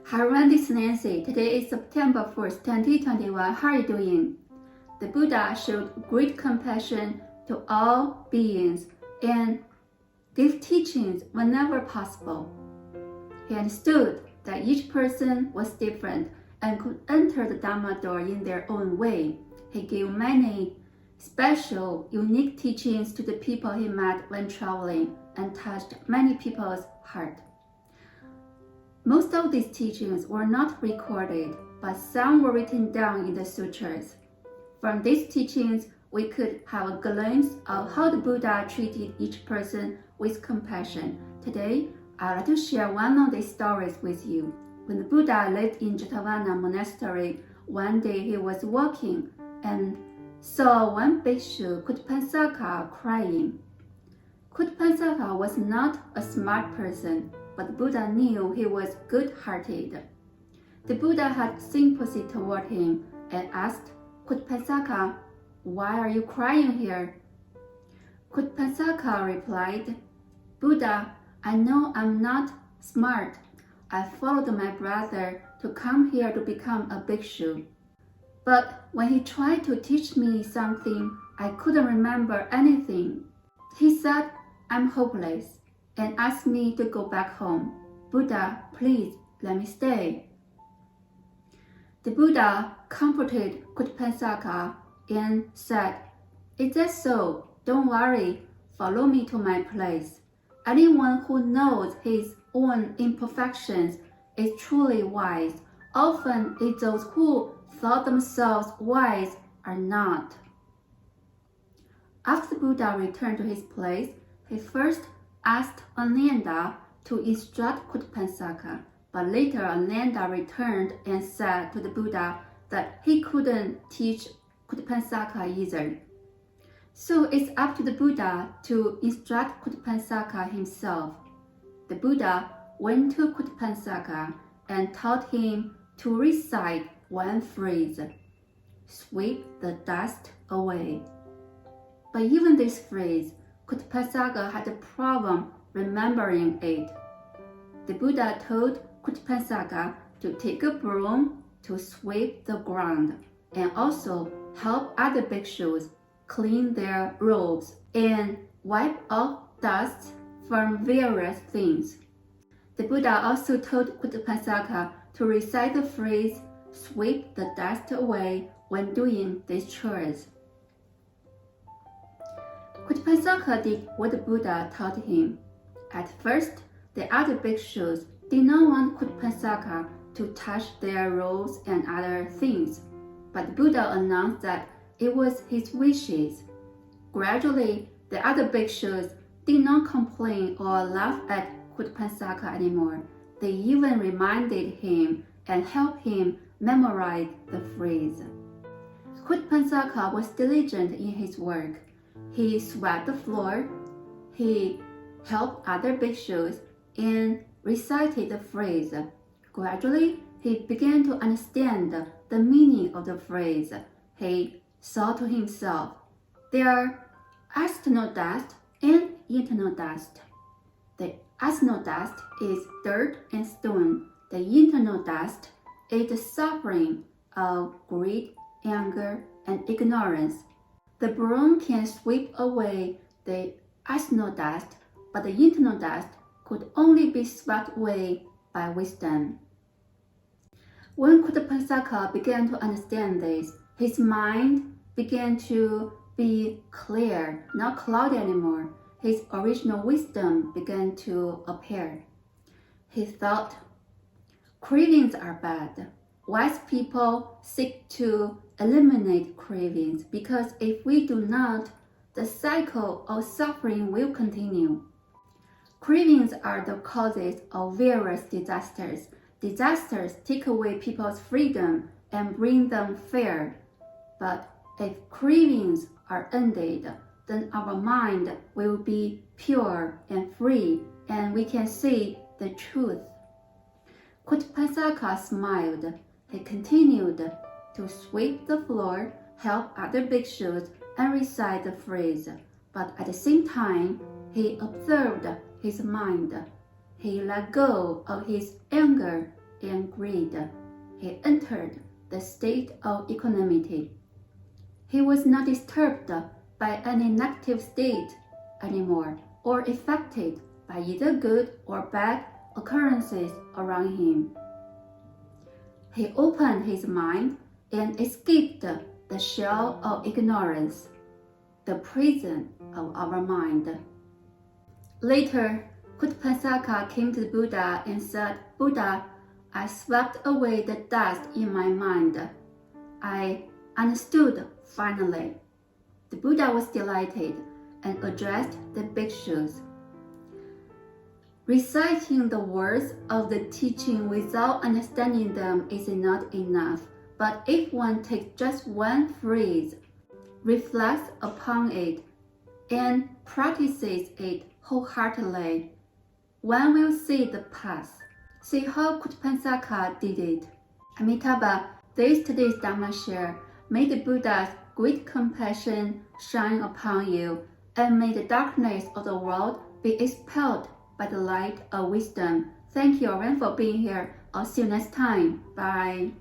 Hi everyone, this is Nancy. Today is September 1st, 2021. How are you doing? The Buddha showed great compassion to all beings and gave teachings whenever possible. He understood that each person was different and could enter the Dharma door in their own way. He gave many special, unique teachings to the people he met when traveling and touched many people's heart. Most of these teachings were not recorded, but some were written down in the sutras. From these teachings, we could have a glimpse of how the Buddha treated each person with compassion. Today, I'd like to share one of these stories with you. When the Buddha lived in Cudapanthaka monastery, one day he was walking and saw one bhikshu, Cudapanthaka, crying. Cudapanthaka was not a smart person, but the Buddha knew he was good-hearted. The Buddha had sympathy toward him and asked Cudapanthaka, "Why are you crying here?" Cudapanthaka replied, "Buddha, I know I'm not smart. I followed my brother to come here to become a bhikshu. But when he tried to teach me something, I couldn't remember anything. He said I'm hopeless and asked me to go back home. Buddha, please let me stay." The Buddha comforted Cudapanthaka and said, "Is that so? Don't worry. Follow me to my place. Anyone who knows his own imperfections is truly wise. Often it's those who thought themselves wise are not." After the Buddha returned to his place, he first asked Ananda to instruct Cudapanthaka, but later Ananda returned and said to the Buddha that he couldn't teach Cudapanthaka either. So it's up to the Buddha to instruct Cudapanthaka himself. The Buddha went to Cudapanthaka and taught him to recite one phrase, "Sweep the dust away." But even this phrase, Cudapanthaka had a problem remembering it. The Buddha told Cudapanthaka to take a broom to sweep the ground and also help other bhikshus clean their robes and wipe off dust from various things. The Buddha also told Cudapanthaka to recite the phrase, "Sweep the dust away" when doing these chores. Cudapanthaka did what the Buddha taught him. At first, the other bhikshus did not want Cudapanthaka to touch their robes and other things, but the Buddha announced that it was his wishes. Gradually, the other bhikshus did not complain or laugh at Cudapanthaka anymore. They even reminded him and helped him memorize the phrase. Cudapanthaka was diligent in his work. He swept the floor, he helped other bhikshus, and recited the phrase. Gradually, he began to understand the meaning of the phrase. He thought to himself, there are external dust and internal dust. The external dust is dirt and stone. The internal dust is the suffering of greed, anger, and ignorance. The broom can sweep away the external dust, but the internal dust could only be swept away by wisdom. When Cudapanthaka began to understand this, his mind began to be clear, not cloudy anymore. His original wisdom began to appear. He thought, cravings are bad. Wise people seek to eliminate cravings because if we do not, the cycle of suffering will continue. Cravings are the causes of various disasters. Disasters take away people's freedom and bring them fear. But if cravings are ended, then our mind will be pure and free, and we can see the truth. Cudapanthaka smiled. He continued to sweep the floor, help other bhikshus, and recite the phrase. But at the same time, he observed his mind. He let go of his anger and greed, he entered the state of equanimity. He was not disturbed by any negative state anymore, or affected by either good or bad occurrences around him. He opened his mind and escaped the shell of ignorance, the prison of our mind. Later, Cudapanthaka came to the Buddha and said, "Buddha, I swept away the dust in my mind. I understood finally." The Buddha was delighted and addressed the bhikshus. Reciting the words of the teaching without understanding them is not enough, but if one takes just one phrase, reflects upon it, and practices it wholeheartedly, one will see the path. See how Cudapanthaka did it. Amitabha, this today's Dharma share. May the Buddha's great compassion shine upon you, and may the darkness of the world be expelled by the light of wisdom. Thank you everyone for being here. I'll see you next time. Bye.